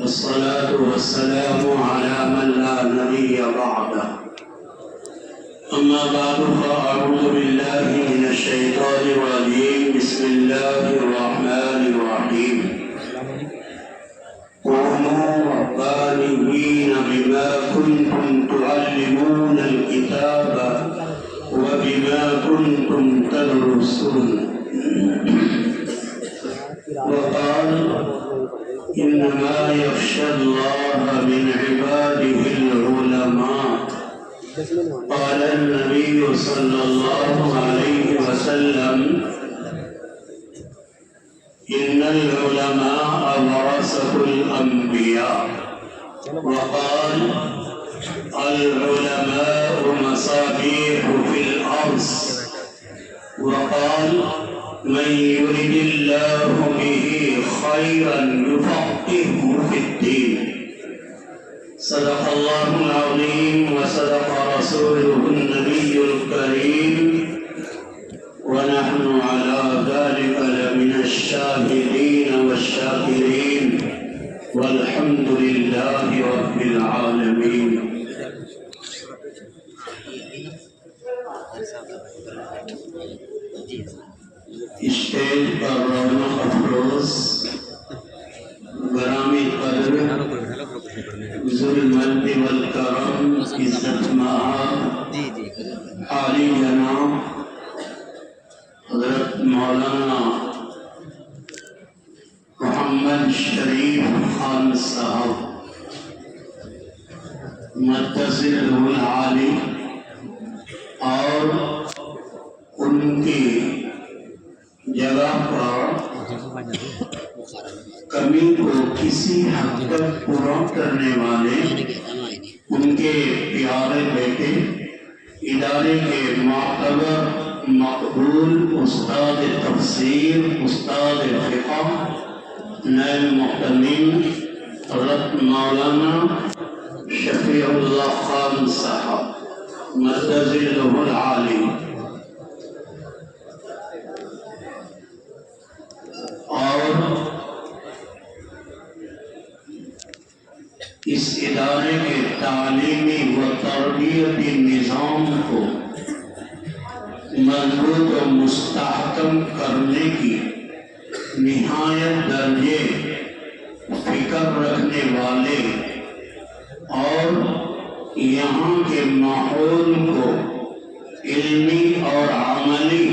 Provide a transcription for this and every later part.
والصلاة والسلام على من لا نبي بعده. أما بعد فأعوذ بالله من الشيطان الرجيم. بسم الله الرحمن الرحيم. كونوا ربانيين بما كنتم تعلمون الكتاب وبما كنتم تدرسون. وقال إنما يخشى الله من عباده العلماء. قال النبي صلى الله عليه وسلم إن العلماء ورثة الأنبياء. وقال العلماء مصابيح في الأرض. وقال من يرد الله به خيرا يفقهه في الدين. صدق الله العظيم وصدق رسوله النبي الكريم ونحن على ذلك لمن الشاهدين والشاكرين والحمد لله رب العالمين. اسٹیج پر رونق افروز گرامی قدر ذو المجد والکرم عزت مآب عالی جناب حضرت مولانا محمد شریف خان صاحب متصل العالی اور ان کی جگہ پر کمی کو کسی حد تک پورا کرنے والے ان کے پیارے بیٹے ادارے کے معتبر مقبول استاد تفسیر استاد فقہ نائب محتمین حضرت مولانا شفیع اللہ خان صاحب مدظلہ العالی اور اس ادارے کے تعلیمی و تربیتی نظام کو مضبوط و مستحکم کرنے کی نہایت درجے فکر رکھنے والے اور یہاں کے ماحول کو علمی اور عملی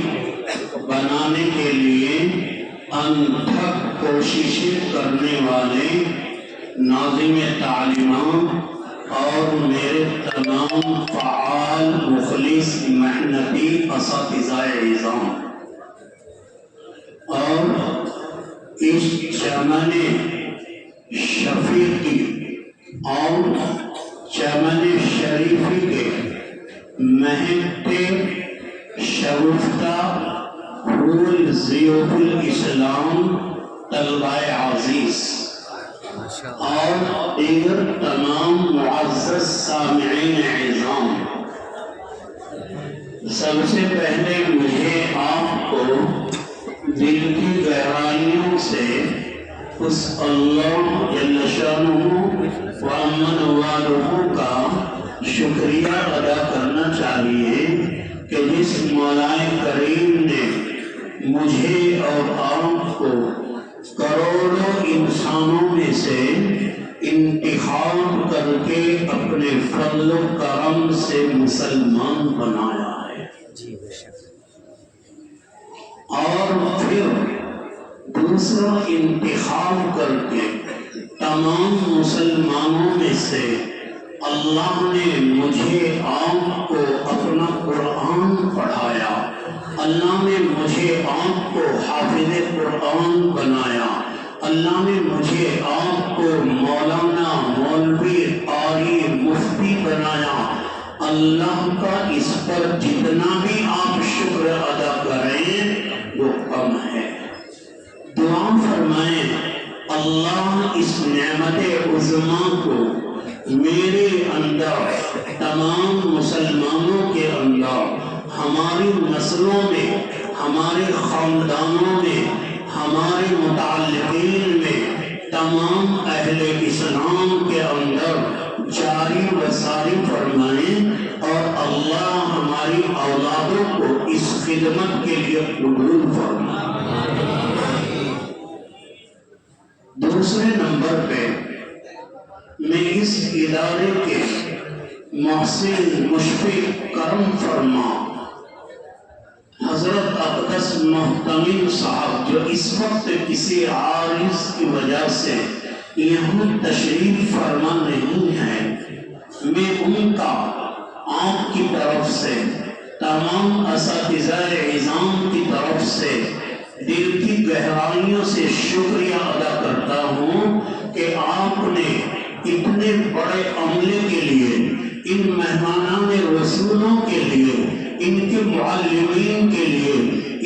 بنانے کے لیے انتھک کوششیں کرنے والے ناظم تعلیمات اور میرے تمام فعال مخلص محنتی اساتذہ اعظام اور اس چمن شفیقی اور چمن شریفی کے مہکتے شگفتہ پھول ضیاء الاسلام طلبہ عزیز اور دیگر تمام معزز سامعین اعظام، سب سے پہلے مجھے آپ کو دل کی گہرائیوں سے اس اللہ جل شانہ و امن والہ کا شکریہ ادا کرنا چاہیے کہ جس مولا کریم نے مجھے اور آپ کو کروڑوں انسانوں میں سے انتخاب کر کے اپنے فضل و کرم سے مسلمان بنایا ہے اور پھر دوسرا انتخاب کر کے تمام مسلمانوں میں سے اللہ نے مجھے آپ کو اپنا قرآن پڑھایا، اللہ نے مجھے آپ کو حافظ قرآن بنایا، اللہ نے مجھے آپ کو مولانا مولوی قاری مفتی بنایا۔ اللہ کا اس پر جتنا بھی آپ شکر ادا کریں وہ کم ہے۔ دعا فرمائیں اللہ اس نعمت عظمیٰ کو میرے اندر، تمام مسلمانوں کے اندر، ہماری نسلوں میں، ہمارے خاندانوں میں، ہمارے متعلقین میں تمام اہل اسلام کے اندر جاری و ساری فرمائیں اور اللہ ہماری اولادوں کو اس خدمت کے لیے قبول فرمائے۔ دوسرے نمبر پہ میں اس ادارے کے محسن مشفق کرم فرما حضرت اقدس محتمم صاحب جو اس وقت کسی عارض کی وجہ سے یہاں تشریف فرما نہیں ہے، میں ان کا آپ کی طرف سے تمام اساتذہ اعظام کی طرف سے دل کی گہرائیوں سے شکریہ ادا کرتا ہوں کہ آپ نے اتنے بڑے عملے کے لیے، ان مہمانان رسولوں کے لیے، ان کے معلمین کے لیے،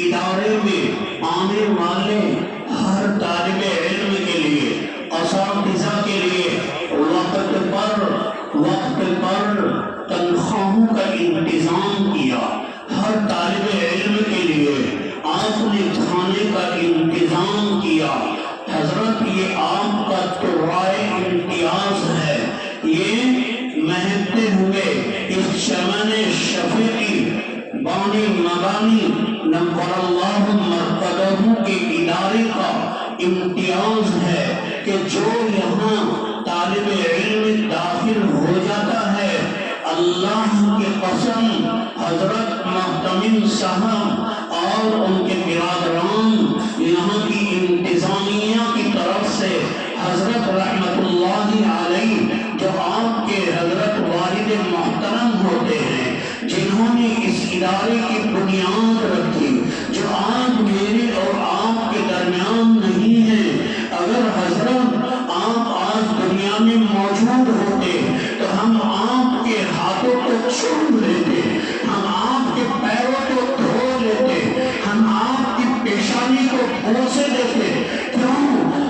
ادارے میں آنے والے ہر طالب علم کے لیے، اساتذہ کے لیے وقت پر تنخواہوں کا انتظام کیا، ہر طالب علم کے لیے آپ نے کھانے کا انتظام کیا۔ حضرت یہ آپ کا تحفہ امتیاز ہے، یہ مہکتے ہوئے اس چمن شفیعی بانی مبانی نور اللہ مرقدہ کے ادارے کا امتیاز ہے کہ جو یہاں طالب علم داخل ہو جاتا ہے، اللہ کی قسم حضرت محتمم صاحب اور ان کے برادران، یہاں کی انتظامیہ کی طرف سے حضرت رحمت اللہ علیہ جو آپ کے حضرت والد محترم ہوتے ہیں، جنہوں نے اس ادارے کی بنیاد رکھی، جو آج میرے اور آپ کے درمیان نہیں ہیں۔ اگر حضرت آپ آج دنیا میں موجود ہوتے تو ہم آپ کے ہاتھوں کو چوم لیتے، ہم آپ کے پیروں کو دھو لیتے، ہم آپ کی پیشانی کو بوسے دیتے۔ کیوں؟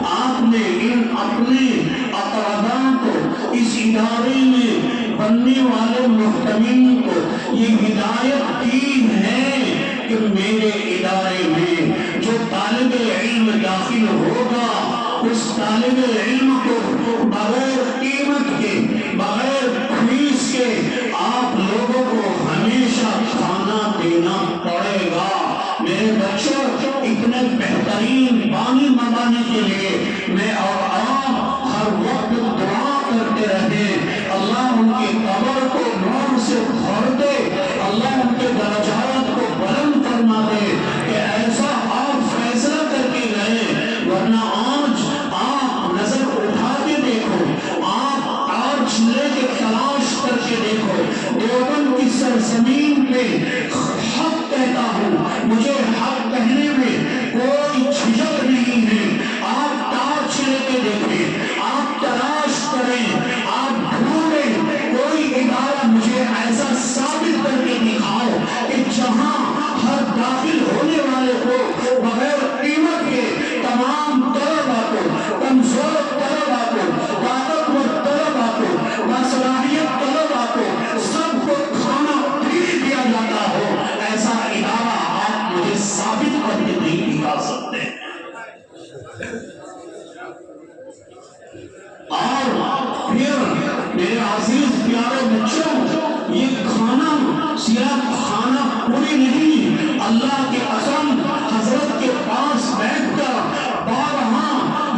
آپ نے ان اپنے اقرباء کو، اس ادارے میں بننے والے محتمین کو یہ ہدایت دی ہے کہ میرے ادارے میں جو طالب علم داخل ہوگا، اس طالب علم کو بغیر قیمت کے، بغیر فیس کے آپ لوگوں کو ہمیشہ کھانا دینا پڑے گا۔ میرے بچوں، اتنے بہترین بانی مبانی کے لیے میں اور آپ ہر وقت دعا کرتے رہے، اللہ ان کی قبر کو نور سے بھر دے، اللہ ان کے درجات کو بلند فرما دے کہ ایسا آپ فیصلہ کر کے گئے، ورنہ آج آپ نظر اٹھا کے دیکھو، آپ آج لے کے تلاش کر کے دیکھو، دیوبند کی سرزمین پہ حق کہتا ہوں، مجھے حق کہنے میں کوئی جھجک نہیں ہے۔ آپ ٹارچ لے کے دیکھیں، آپ تلاش کریں، آپ ڈھونڈیں، کوئی ادارہ مجھے ایسا ثابت کر کے دکھاؤ کہ جہاں ہر داخل ہونے والے کو بغیر قیمت کے تمام طلباء کو، کمزور طلباء کو، طاقتور طلباء کو، باصلاحیت طلباء کو، سب کو کھانا فری دیا جاتا ہو۔ ایسا ادارہ آپ مجھے ثابت کر کے نہیں دکھا سکتے۔ اور پھر میرے عزیز پیارے بچوں، یہ کھانا صرف کھانا پوری نہیں، اللہ کی قسم حضرت کے پاس بیٹھ کر بارہا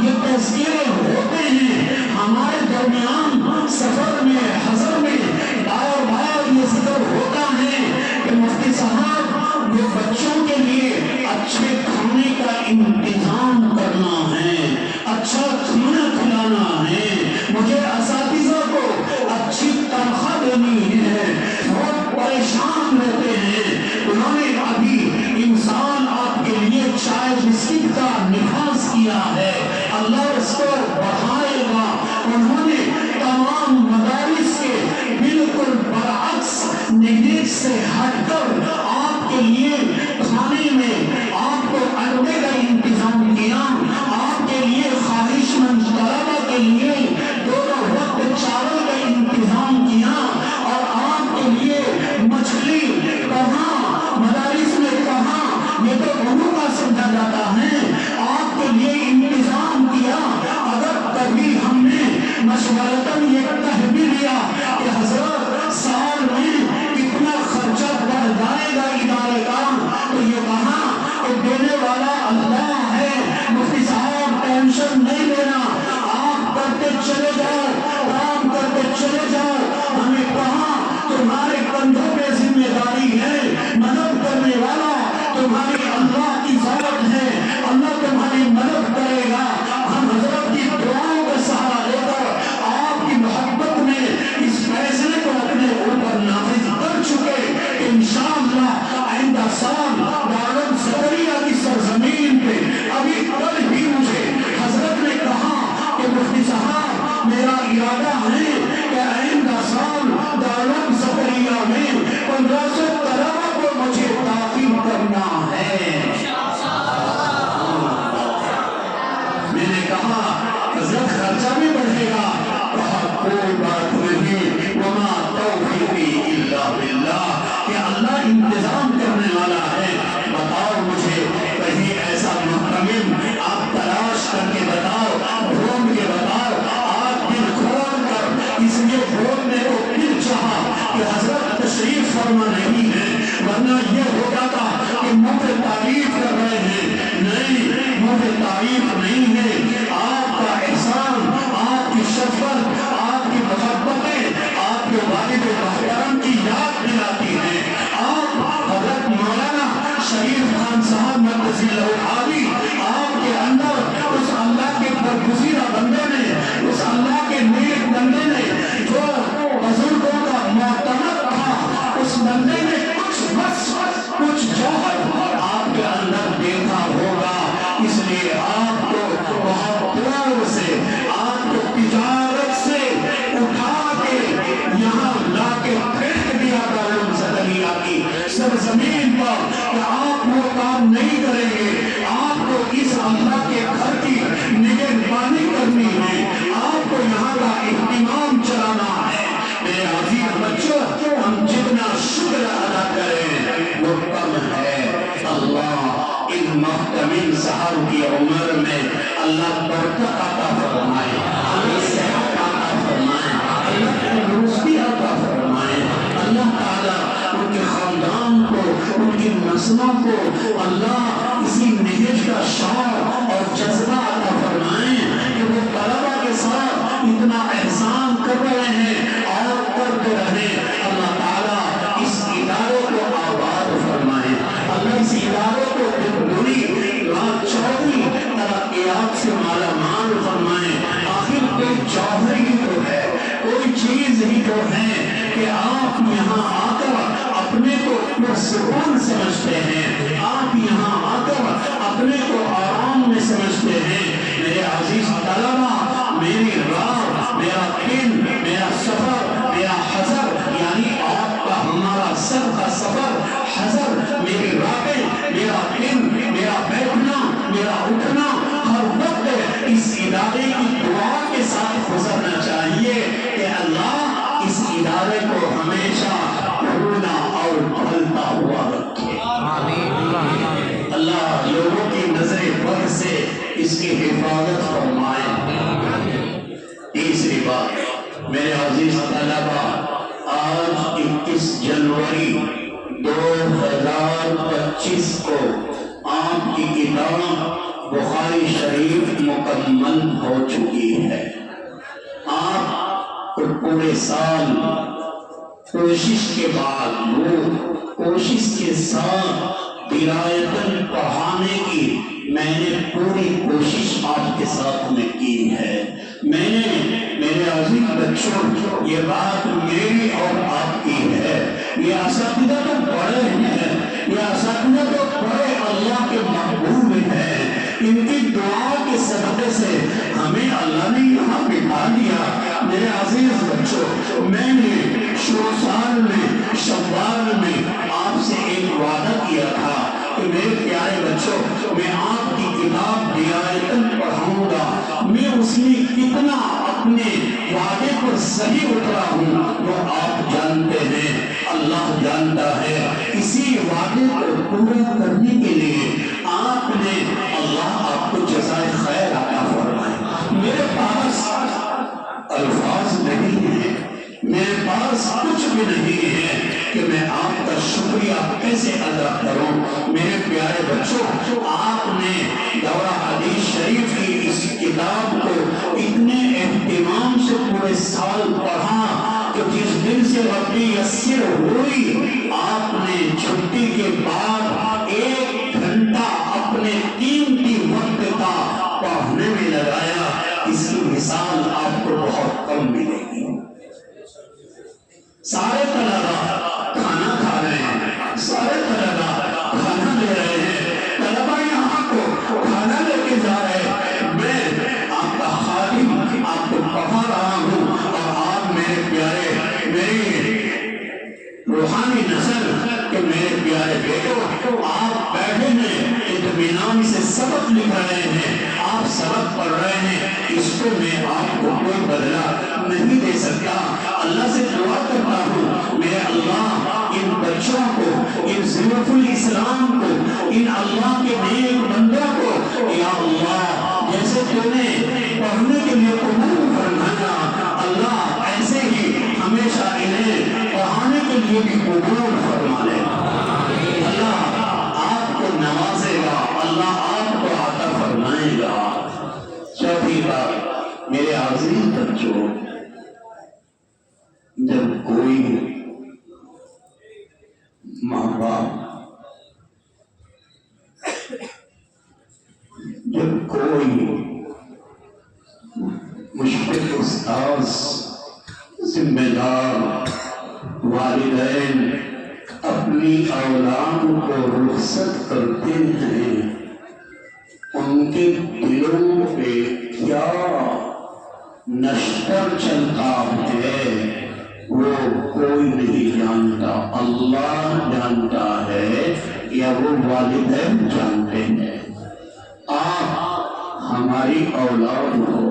یہ تذکرے ہوتے ہیں، ہمارے درمیان سفر میں، حضر میں بار بار یہ ذکر ہوتا ہے کہ مفتی صاحب یہ بچوں کے لیے اچھے کھانے کا انتظام کرنا ہے، اچھا کھانا کھلانا ہے، مجھے اساتذہ کو اچھی تنخواہ دینی ہے، بہت پریشان رہتے ہیں۔ انہوں نے ابھی انسان آپ کے لیے چائے بسکٹ کا نفاذ کیا ہے، اللہ اس کو بڑھائے گا۔ انہوں نے تمام مدارس کے بالکل برعکس نیت سے ہٹ کر آپ کے لیے کھانے میں آپ کو انڈے کا انتظام کیا، آپ کے لیے خواہش مند طلباء کے لیے دونوں وقت چاول کا انتظام کیا، اور آپ کے لیے مچھلی کہاں مدارس میں کہاں، یہ تو گرو کا سمجھا جاتا ہے، آپ کے لیے انتظام کیا۔ اگر کبھی ہم نے مشورتاً یہ کہہ بھی لیا کہ حضرت سال میں کتنا خرچہ بڑھ جائے گا ادارے کا، تو یہ کہا کہ دینے والا اللہ ہے، مفتی صاحب ٹینشن نہیں لینا، آپ کرتے چلے جاؤ، کام کرتے چلے جاؤ۔ ہمیں کہا تمہارے کندھوں پہ ذمہ داری ہے، مدد کرنے والا تمہاری اللہ کی ذات ہے، اللہ تمہاری مدد کرے گا۔ ہم حضرت کی دعاؤں کا سہارا لے کر آپ کی محبت میں اس فیصلے کو اپنے اوپر نافذ کر چکے کہ انشاءاللہ آئندہ سال دارالعلوم زکریا کی سرزمین پہ ابھی کل بھی مجھے حضرت نے کہا کہ مفتی صاحب میرا ارادہ ہے کہ آئندہ سال دارالعلوم زکریا میں 1500 طلبہ کو مجھے داخل کرنا ہے۔ میں نے کہا حضرت خرچہ بھی بڑھے گا، کہا کوئی بات نہیں، وما توفیقی الا باللہ، کہ اللہ انتظام کرنے والا ہے۔ بتاؤ مجھے کہیں ایسا محتمم آپ تلاش کر کے بتاؤ، ڈھونڈ کے بتاؤ، آپ دل کھول کر اس لیے ڈھونڈنے کو پھر چاہا کہ حضرت تشریف فرما نہیں ہے، ورنہ یہ ہو جاتا کہ مجھے تعریف کر رہے ہیں۔ نہیں، مجھے تعریف نہیں ہے، آپ کا احسان، آپ کی شفقت، آپ کی محبتیں آپ کے والد محترم کی یاد دلاتی ہیں۔ آپ حضرت مولانا شریف خان صاحب مقدس العالی، آپ کے اندر اس اللہ کے برگزیدہ بندے نے، اس اللہ کے نیک بندے نے جو بزرگوں کا معتمد تھا، اس بندے نے کچھ جوہر آپ کے اندر دیکھا ہوگا، اس لیے آپ کو بہت دور سے، آپ کو تجارت سے اٹھا کے یہاں لا کے پھینک دیا دارالعلوم زکریا کی سرزمین پر کہ آپ وہ کام نہیں کریں گے، آپ کو اس اللہ کے گھر کی نگہبانی کرنی ہے، آپ کو یہاں کا اہتمام چلانا ہے۔ میرے عزیز بچوں، ہم جتنا شکر ادا کریں وہ کم ہے۔ اللہ ان محتمم سحر کی عمر میں اللہ برکت عطا فرمائے، اللہ صحت عطا فرمائے، اللہ تندرستی عطا فرمائے، اللہ تعالیٰ ان کے خاندان کو، ان کی نسلوں کو اللہ اسی نہج کا شوق اور جذبہ عطا فرمائے کہ وہ طلبہ کے ساتھ اتنا احسان کر رہے ہیں اور کرتے رہے۔ اللہ تعالیٰ اس ادارے کو آباد فرمائے، اللہ اس ادارے کو بڑی چودھری ترقیات سے مالا مال فرمائے۔ آخر کوئی جوہر ہی تو ہے، کوئی چیز ہی تو ہے کہ آپ یہاں آ کر اپنے کو پرسکون سمجھتے ہیں، آپ یہاں آ کر اپنے کو آرام میں سمجھتے ہیں۔ میرے عزیز طلبہ، میری راہ، میرا دن، میرا سفر، میرا حضر، یعنی آپ کا ہمارا سب کا سفر، حضر، میری راہیں، میرا دن، میرا بیٹھنا، میرا اٹھنا ہر وقت اس ادارے کی دعا کے ساتھ گزرنا چاہیے کہ اللہ اس ادارے کو ہمیشہ پھولنا اور پھلتا ہوا رکھے۔ اللہ لوگوں کی نظر بد سے اس کی حفاظت فرمائے۔ تیسری بات، میرے عزیز طلبہ، آج 21 جنوری 2025 کو آپ کی کتاب بخاری شریف مکمل ہو چکی ہے۔ آپ کو پورے سال کوشش کے بعد، کوشش کے ساتھ درایتاً پڑھانے کی میں نے پوری کوشش آپ کے ساتھ میں کی ہے۔ میں نے، میرے عزیز بچوں، یہ بات میری اور آپ کی ہے۔ یہ اساتذہ تو بڑے ہیں، یہ اساتذہ تو بڑے اللہ کے محبوب ہیں، ان کی دعا کے صدقے سے ہمیں اللہ نے یہاں بٹھا دیا۔ میرے عزیز بچوں، میں نے شروع سال میں شوال میں آپ سے ایک وعدہ کیا تھا کہ میرے پیارے بچوں، میں آپ کی کتاب درایتاً پڑھاؤں گا۔ میں اس میں کتنا اپنے وعدے پر صحیح اترا ہوں وہ آپ جانتے ہیں، اللہ جانتا ہے۔ اسی وعدے کو پورا کرنے کے لیے آپ نے، اللہ آپ کو جزائے خیر عطا فرمائے۔ میرے پاس شکریہ کیسے ادا کروں؟ میرے پیارے بچوں، آپ نے دورہ حدیث شریف کی اس کتاب کو اتنے اہتمام سے پورے سال پڑھا کہ جس دن سے ربی یسر ہوئی، آپ نے چھٹی کے بعد 1 گھنٹہ اپنے قیمتی وقت کا پڑھنے میں لگایا۔ اس کی مثال آپ کو بہت کم ملے گی۔ سارے طلبہ کھانا کھا رہے ہیں، سارے طلبہ کھانا لے رہے ہیں، طلبہ یہاں کو کھانا لے کے جا رہے ہیں، میں آپ کا خادم آپ کو پڑھا رہا ہوں، اور آپ میرے پیارے، میری روحانی نسل کہ میرے پیارے بیٹو، آپ بیٹھے ہیں اطمینان سے سبق لکھ رہے ہیں، آپ سبق پڑھ رہے ہیں، اس کو میں آپ کو کوئی بدلہ نہیں دے سکتا۔ اللہ سے دعا کرتا ہوں میرے اللہ ان بچوں کو، ان ضیوف الاسلام کو، ان اللہ کے نیک بندوں کو، یا اللہ جیسے تو نے پڑھنے کے لیے قبول فرمایا، اللہ ایسے ہی ہمیشہ انہیں پڑھانے کے لیے بھی قبول فرما لے۔ اللہ آپ کو نوازے گا، اللہ آپ کو عطا فرمائے گا۔ چوتھی بات میرے عزیز بچوں، جب کوئی ماں باپ، جب کوئی مشفق استاذ، ذمہ دار والدین اپنی اولاد کو رخصت کرتے ہیں، ان کے دلوں پہ کیا نشتر چلتا ہے وہ کوئی نہیں جانتا، اللہ جانتا ہے یا وہ والدین جانتے ہیں۔ آپ ہماری اولاد ہو،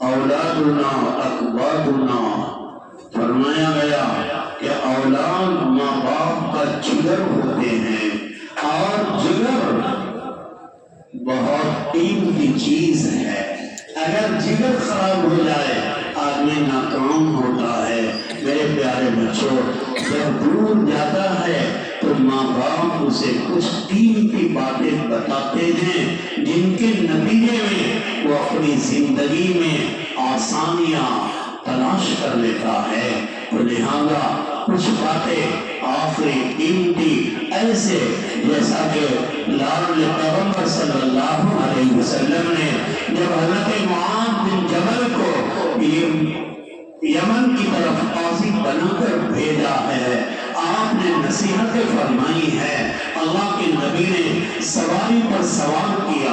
اولادنا اکبادنا، فرمایا گیا کہ اولاد ماں باپ کا جگر ہوتے ہیں، اور جگر بہت قیمتی چیز ہے۔ اگر جگر خراب ہو جائے آدمی ناکام ہوتا ہے۔ میرے پیارے بچوں، جب دور جاتا ہے تو ماں باپ اسے کچھ قیمتی باتیں بتاتے ہیں جن کے نتیجے میں وہ اپنی زندگی میں آسانیاں تلاش کر لیتا ہے۔ تو لہذا کچھ باتیں آخری قیمتی ایسے، جیسا کہ لاڈلے پیغمبر صلی اللہ علیہ وسلم نے جب حضرت معاذ بن جبل کو یمن کی طرف قاضی بنا کر بھیجا ہے، آپ نے نصیحتیں فرمائی ہے، اللہ کے نبی نے سواری پر سوار کیا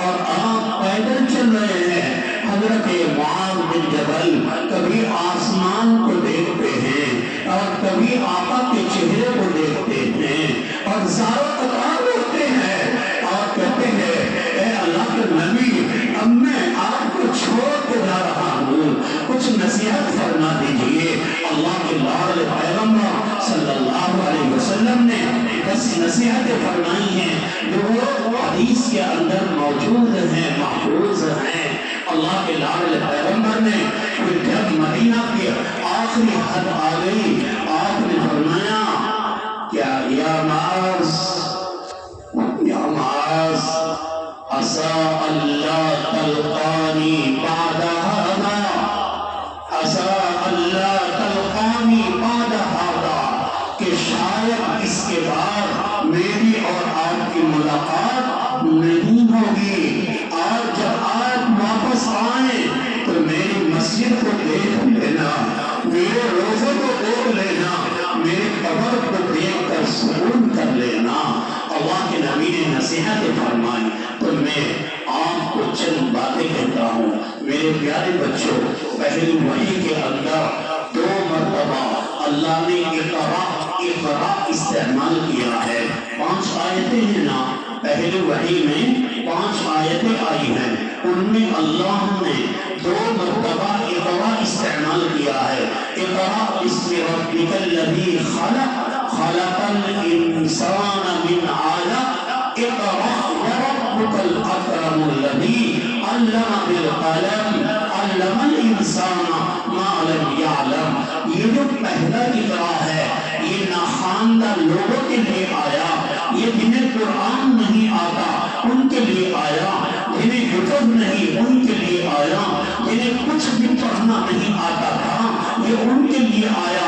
اور آپ پیدل چل رہے ہیں۔ حضرت معاذ بن جبل کبھی آسمان کو دیکھتے ہیں اور کبھی آقا کے چہرے کو دیکھتے ہیں اور زاروں قطار ہوتے ہیں اور کہتے ہیں اے اللہ کے نبی، اب میں آپ کو چھوڑ کے جا رہا ہوں، کچھ نصیحت فرما دیجئے۔ اللہ کے لاڈلے پیغمبر صلی اللہ علیہ وسلم نے بس نصیحتیں فرمائی ہیں جو وہ حدیث کے اندر موجود ہیں، محفوظ ہیں۔ اللہ کے لاڈلے پیغمبر نے پھر جب مدینہ کے آخری حد آ گئی، آپ نے فرمایا کیا یا معاذ، یا معاذ، عسى ألا تلقاني بعد هذا، عسى ألا تلقاني بعد هذا، کہ شاید اس کے بعد میری اور آپ کی ملاقات نہیں ہوگی، اور جب آپ واپس آئیں تو میری مسجد کو دیکھ لینا، میرے روزے کو دیکھ لینا، میرے قبر کو دیکھ کر سکون کر لینا۔ اللہ کے نبی نے نصیحتیں فرمائی تو میں آپ کو چند باتیں کہتا ہوں۔ میرے پیارے بچوں، پہلی وحی کے اندر 2 مرتبہ اللہ نے اقرا استعمال کیا ہے۔ 5 آیتیں ہیں نا، پہلی وحی میں 5 آیتیں آئی ہیں، ان میں اللہ نے 2 مرتبہ اقرا استعمال کیا ہے۔ اقرا باسم ربک الذی خلق، خلق الانسان من علق، اقرأ وربك الأكرم الذي علم بالقلم علم الانسان ما لم یعلم، یہ جو پہلا اقرا ہے یہ ناخواندہ لوگوں کے لیے آیا، یہ جنہیں قرآن نہیں آتا ان کے لیے آیا، جنہیں حفظ نہیں ان کے لیے آیا، جنہیں کچھ بھی پڑھنا نہیں آتا تھا یہ ان کے لیے آیا۔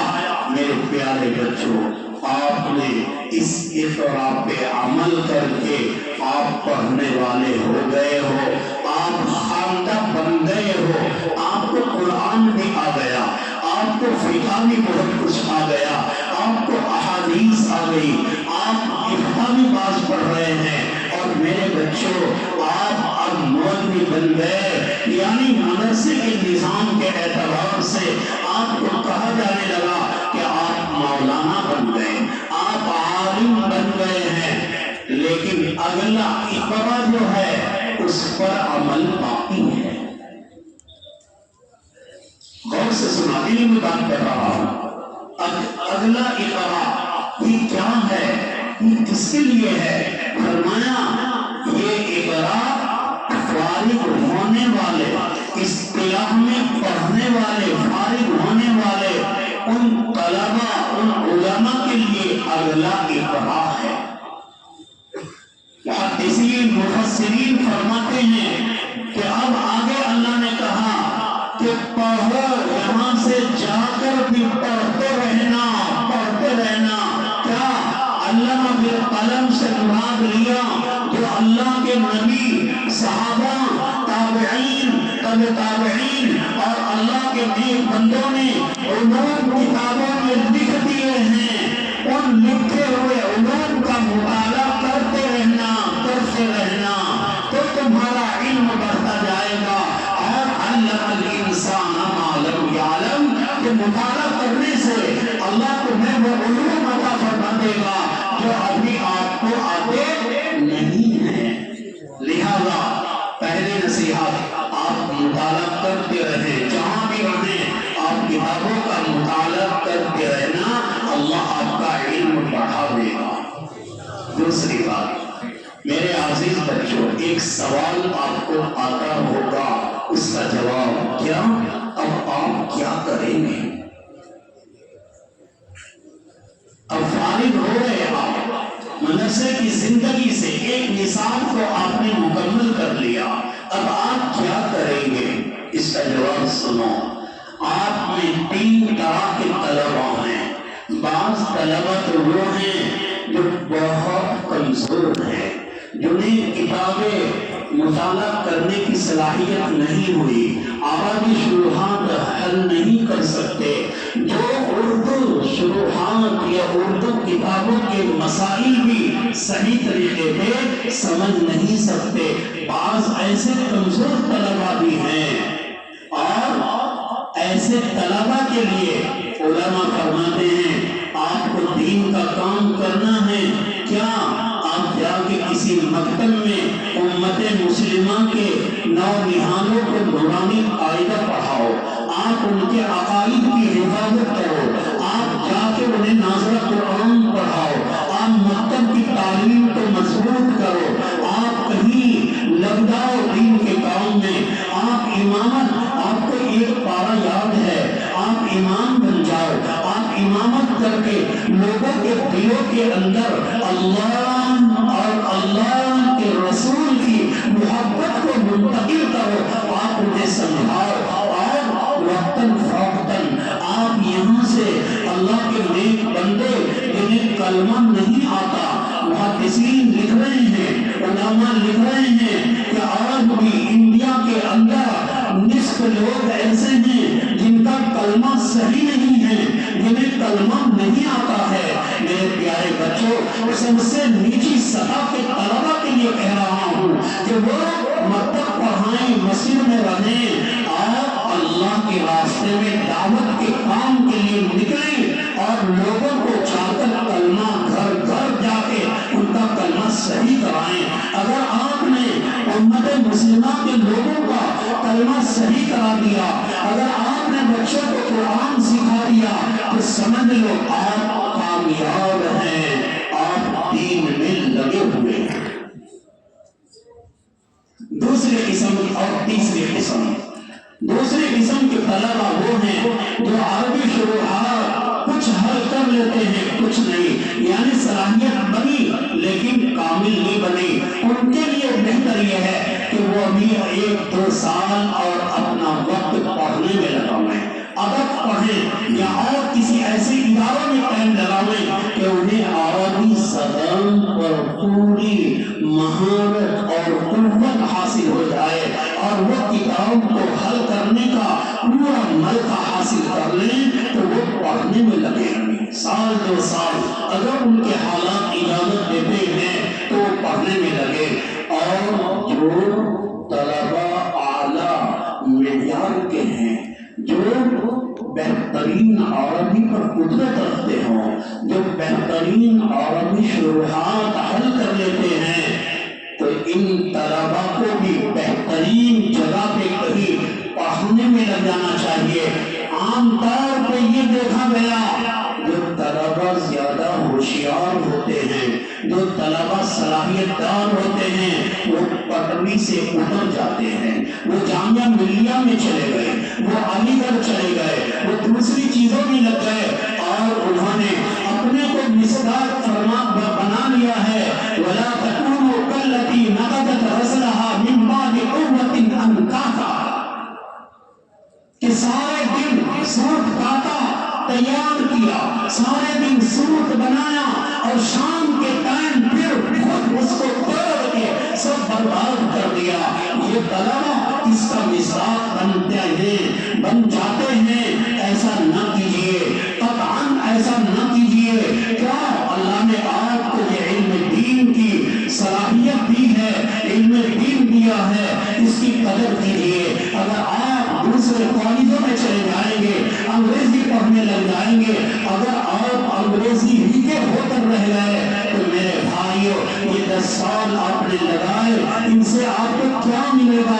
میرے پیارے بچوں، آپ نے اس اقرا پہ عمل کر کے آپ پڑھنے والے ہو گئے ہو، آپ خواندہ بن گئے ہو، آپ کو قرآن بھی آ گیا، آپ کو فقہ بھی بہت کچھ آ گیا، آپ کو احادیث آ گئی، آپ فقہ بھی باز پڑھ رہے ہیں، اور میرے بچوں آپ اب مولوی بن گئے، یعنی مدرسے کے نظام کے اعتبار سے آپ کو کہا جانے لگا کہ آپ مولانا بن گئے، آپ عالم بن گئے ہیں، لیکن اگلا اقرا جو ہے اس پر عمل باقی ہے۔ غور سے سنا، دلی میں بات کر رہا ہوں۔ اگلا اقرا یہ کیا ہے، یہ کس کے لیے ہے؟ فرمایا یہ اقرا فارغ ہونے والے، اصطلاح میں پڑھنے والے، فارغ ہونے والے ان طلباء، ان علماء کے لیے اگلا اقرا ہے۔ محدثین مفسرین فرماتے ہیں کہ اب آگے اللہ نے کہا کہ پڑھو، یہاں سے جا کر بھی پڑھتے رہنا، پڑھتے رہنا۔ کیا علامہ بالقلم سے مراد لیا جو اللہ کے نبی، صحابہ، تابعین، تبع تابعین اور اللہ کے نیک بندوں نے علوم کتابوں میں لکھ دیے ہیں، ان لکھے ہوئے علوم کا مطالعہ کرتے رہنا، کرتے رہنا، تو تمہارا علم بڑھتا جائے گا۔ اور علم الانسان ما لم یعلم کہ مطالعہ کرنے سے اللہ تمہیں وہ علوم عطا فرما دے گا جو ابھی آپ کو آتے نہیں ہیں۔ لہذا پہلے نصیحت، آپ مطالعہ کرتے رہیں، جہاں بھی رہیں آپ کتابوں کا مطالعہ کرتے رہنا، اللہ آپ کا علم بڑھا دے گا۔ دوسری بات، میرے عزیز بچوں، ایک سوال آپ کو آتا ہوگا، اس کا جواب کیا؟ اب آپ کیا کریں گے؟ اب فارغ ہو گئے آپ مدرسے کی زندگی سے، ایک نصاب کو آپ نے مکمل کر لیا، اب آپ کیا کریں گے؟ اس کا جواب سنو۔ آپ میں تین طرح کے طلباء ہیں۔ بعض طلباء تو وہ ہیں جو بہت کمزور ہیں، جنہیں کتابیں مطالعہ کرنے کی صلاحیت نہیں ہوئی، عربی شروحات حل نہیں کر سکتے، جو اردو شروحات یا اردو کتابوں کے مسائل بھی صحیح طریقے پہ سمجھ نہیں سکتے۔ بعض ایسے کمزور طلباء بھی ہیں، اور ایسے طلباء کے لیے علماء فرماتے ہیں آپ کو دین کا کام کرنا ہے کیا؟ آپ جا کے کسی مکتب میں امت مسلمہ کے نونہالوں کو نورانی قاعدہ پڑھاؤ، آپ ان کے عقائد کی حفاظت کرو، آپ جا کے انہیں ناظرہ قرآن پڑھاؤ، آپ مکتب کی تعلیم کو مضبوط کرو، آپ کہیں لگ جاؤ دین کے کام میں، آپ امامت، آپ کو ایک پارہ یاد ہے، آپ امام بن جاؤ، آپ امامت کر کے لوگوں کے دلوں کے اندر اللہ اور اللہ کے رسول کی محبت کو منتقل کرو، آپ انہیں سمجھاؤ، اور وقتاً فوقتاً آپ یہاں سے اللہ کے نیک بندے جنہیں کلمہ نہیں آتا، محدثین لکھ رہے ہیں، علماء لکھ رہے ہیں کہ آج بھی انڈیا کے اندر نصف لوگ ایسے ہیں جن کا کلمہ صحیح نہیں ہے، جنہیں کلمہ نہیں آتا ہے۔ میرے پیارے بچوں، سب سے نیچی سطح کے طلباء کے لیے کہہ رہا ہوں کہ وہ مکتب پڑھائیں، مسجد میں رہیں، اور اللہ کے راستے میں دعوت کے کام کے لیے نکلیں، اور لوگوں کو جا کر کلمہ گھر گھر جا کے ان کا کلمہ صحیح کرائیں۔ اگر آپ نے امت مسلمہ کے لوگوں کا کلمہ صحیح کرا دیا، اگر آپ نے بچوں کو قرآن سکھا دیا، تو سمجھ لو آپ کامیاب ہیں، آپ دین میں لگے ہوئے ہیں۔ دوسری قسم اور تیسری قسم، دوسری قسم کے طلبہ وہ ہیں جو عربی شروحات کچھ حل کر لیتے ہیں کچھ نہیں، یعنی صلاحیت بنی لیکن کامل نہیں بنی، ان کے لیے بہتر یہ ہے کہ وہ ابھی 1-2 سال اور اپنا وقت پڑھنے میں لگائیں، ادب پڑھیں یا اور کسی ایسے اداروں میں ٹائم لگائیں کہ انہیں عربی زبان پر پوری مہارت اور قوت حاصل ہو جائے اور وہ کتاب کو حل کرنے کا پورا ملکہ حاصل کر لیں تو وہ پڑھنے میں لگے 1-2 سال اگر ان کے حالات اجازت دیتے ہیں تو وہ پڑھنے میں لگے۔ اور جو طلبہ اعلیٰ معیار کے ہیں، جو بہترین عربی پر قدرت رکھتے ہوں، جو بہترین عربی شروحات حل کر لیتے ہیں، تو ان طلبہ کو بھی بہترین جگہ پہ کہیں پڑھنے میں لگ جانا چاہیے۔ عام طور پہ یہ دیکھا گیا جو طلبہ زیادہ ہوشیار ہوتے ہیں، جو طلبہ صلاحیت دار ہوتے ہیں، وہ پٹری سے اتر جاتے ہیں، وہ جامعہ ملیہ میں چلے گئے، وہ علی گڑھ چلے گئے، وہ دوسری چیزوں میں لگ گئے اور انہوں نے اپنے کو مصداق فرما بنا لیا ہے۔ وَلَا تَكُونُوا كَالَّتِي نَقَضَتْ غَزْلَهَا مِن بَعْدِ قُوَّةٍ أَنْكَاثًا، کہ سارے دن سوٹ کاٹا، تیار کیا، سارے دن سوٹ بنایا اور شام کے ٹائم پھر خود اس کو توڑ کے سب برباد کر دیا۔ یہ طلبہ اس کا مصداق بنتے ہیں، بن جاتے ہیں۔ ایسا نہ کیجیے، قطعاً ایسا نہ کیجیے۔ کیا اللہ نے آپ کو یہ علم دین کی صلاحیت دی ہے، علم دین دیا ہے، اس کی قدر کیجیے۔ اگر آپ دوسرے کالجوں میں چلے جائیں گے، انگریزی پڑھنے لگ جائیں گے، اگر آپ انگریزی ہی کے ہو کر رہ گئے تو میرے بھائیوں یہ 10 سال آپ نے لگائے، ان سے آپ کو کیا ملے گا؟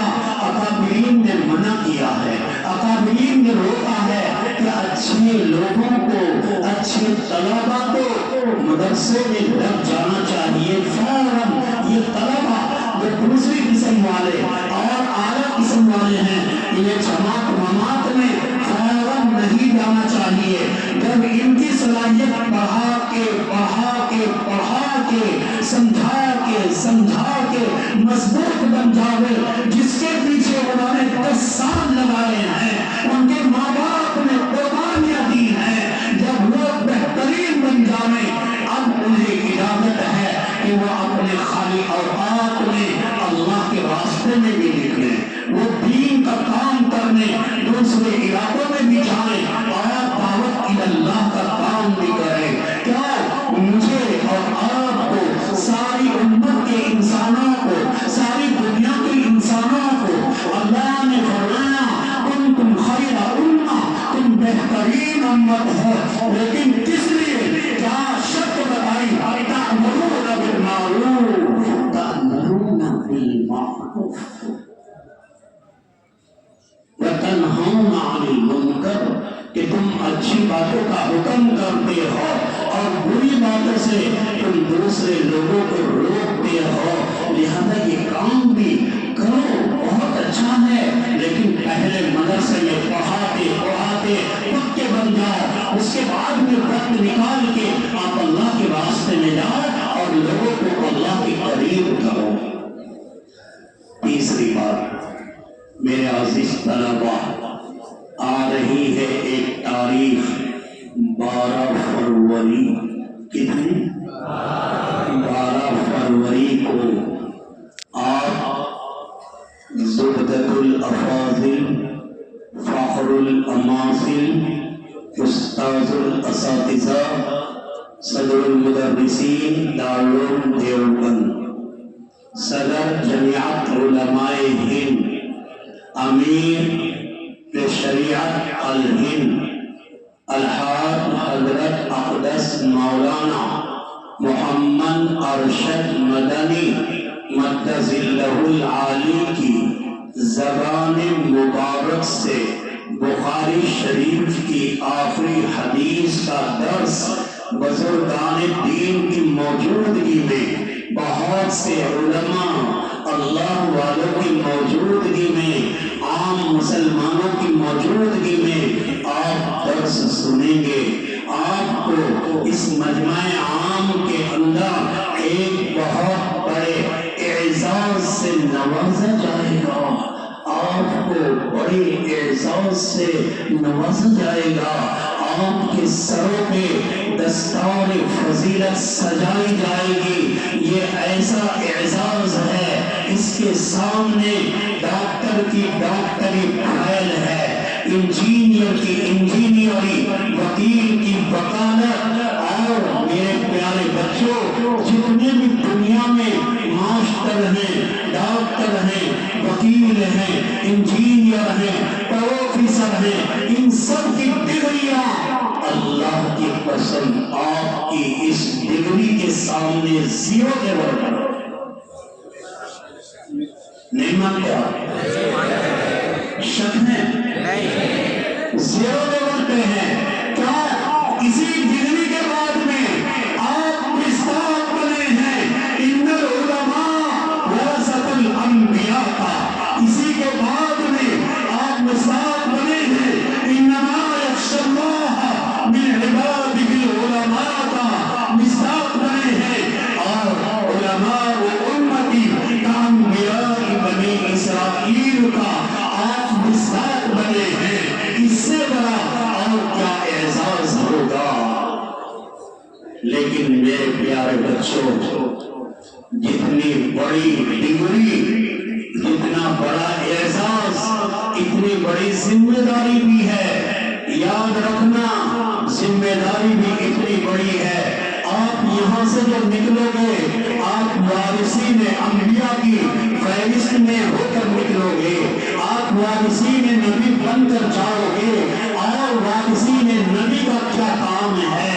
اکابرین نے منع کیا ہے، اکابرین نے روکا ہے کہ اچھے لوگوں کو، اچھے طلبہ کو مدرسے میں لگ جانا چاہیے فوراً۔ یہ طلبہ جو دوسری قسم والے اور اعلیٰ قسم والے ہیں، انہیں جماعت ممات میں فوراً نہیں جانا چاہیے۔ جب ان کی صلاحیت پڑھا کے سمجھا کے مضبوط بن جاوے، جس کے پیچھے انہوں نے 10 سال لگائے ہیں، ان کے ماں باپ نے قربانیاں دی ہیں، جب وہ بہترین بن جائیں اب انہیں اجازت ہے کہ وہ اپنے خالی اوقات میں اللہ کے راستے میں بھی نکلیں، وہ دین کا کام کرنے دوسرے علاقوں میں بھی جائیں اور دعوت اللہ کا کام بھی کریں۔ کیا مجھے اور آپ کو، ساری امت کے انسانوں کو، ساری دنیا کے انسانوں کو اللہ نے فرمایا کنتم خیر امہ، تم بہترین امت ہو، لیکن کس لیے؟ کیا شرط بتائی؟ تأمرون بالمعروف وتنہون عن المنکر، کہ تم اچھی باتوں کا حکم کرتے ہو اور بری باتوں سے تم دوسرے لوگوں کو روکتے ہو، لہذا یہ کام بھی کرو، بہت اچھا ہے، لیکن پہلے مدرسے میں پڑھاتے پکے بن جاؤ، اس کے بعد میں وقت نکال کے آپ اللہ کے راستے میں جاؤ اور لوگوں کو اللہ کے قریب کرو۔ تیسری بات میرے عزیز طلبہ، آ رہی ہے ایک تاریخ 12 فروری، کتنی؟ 12 فروری کو آپ زبدۃ الافاضل، فخر الاماثل، استاذ الاساتذہ، صدر المدرسین دارالعلوم دیوبند، صدر جمعیت علماء ہند، امیر شریعت الہند، الحاج حضرت اقدس مولانا محمد ارشد مدنی مدظلہ العالی کی زبان مبارک سے بخاری شریف کی آخری حدیث کا درس بزرگان دین کی موجودگی میں، بہت سے علماء اللہ والوں کی موجودگی میں عام مسلمانوں کی موجودگی میں آپ درس سنیں گے، آپ کو اس مجمع عام کے اندر ایک بہت بڑے اعزاز سے نوازا جائے گا، آپ کو بڑے اعزاز سے نوازا جائے گا، آپ کے سروں پہ دستار فضیلت سجائی جائے گی۔ یہ ایسا اعزاز ہے، اس کے سامنے ڈاکٹر کی ڈاکٹری فائل ہے، انجینئر کی انجینئری، وکیل کی وکالت، اور میرے پیارے بچوں جتنے بھی دنیا میں ماسٹر ہیں، ڈاکٹر ہیں، وکیل ہیں، انجینئر ہیں، پروفیسر ہیں، ان سب کی ڈگریاں اللہ کی قسم آپ کی اس ڈگری کے سامنے زیرو کے برابر نہیں مانتے آپ؟ شک ہے؟ زیرو لیول پہ ہیں کیا؟ اسی ڈگری کے بعد میں آپ مصداق بنے ہیں ان العلماء ورثۃ الانبیاء کا، اسی کے بعد میں آپ مصداق بنے ہیں انما یخشی اللہ من عبادہ العلماء کا، مصداق بنے ہیں، اور علماء امتی کا انبیاء بنی اسرائیل کا آپ مصداق بنے ہیں۔ اس سے بڑا اور کیا اعزاز ہوگا؟ لیکن میرے پیارے بچوں، جتنی بڑی ڈگری، جتنا بڑا اعزاز، اتنی بڑی ذمہ داری بھی ہے۔ یاد رکھنا، ذمہ داری بھی اتنی بڑی ہے۔ آپ یہاں سے جو نکلو گے، آپ وارثین انبیاء کی فہرست میں ہو کر نکلو گے، آپ وارثین نبی بن کر جاؤ گے، اور وارثین نبی کا کیا کام ہے؟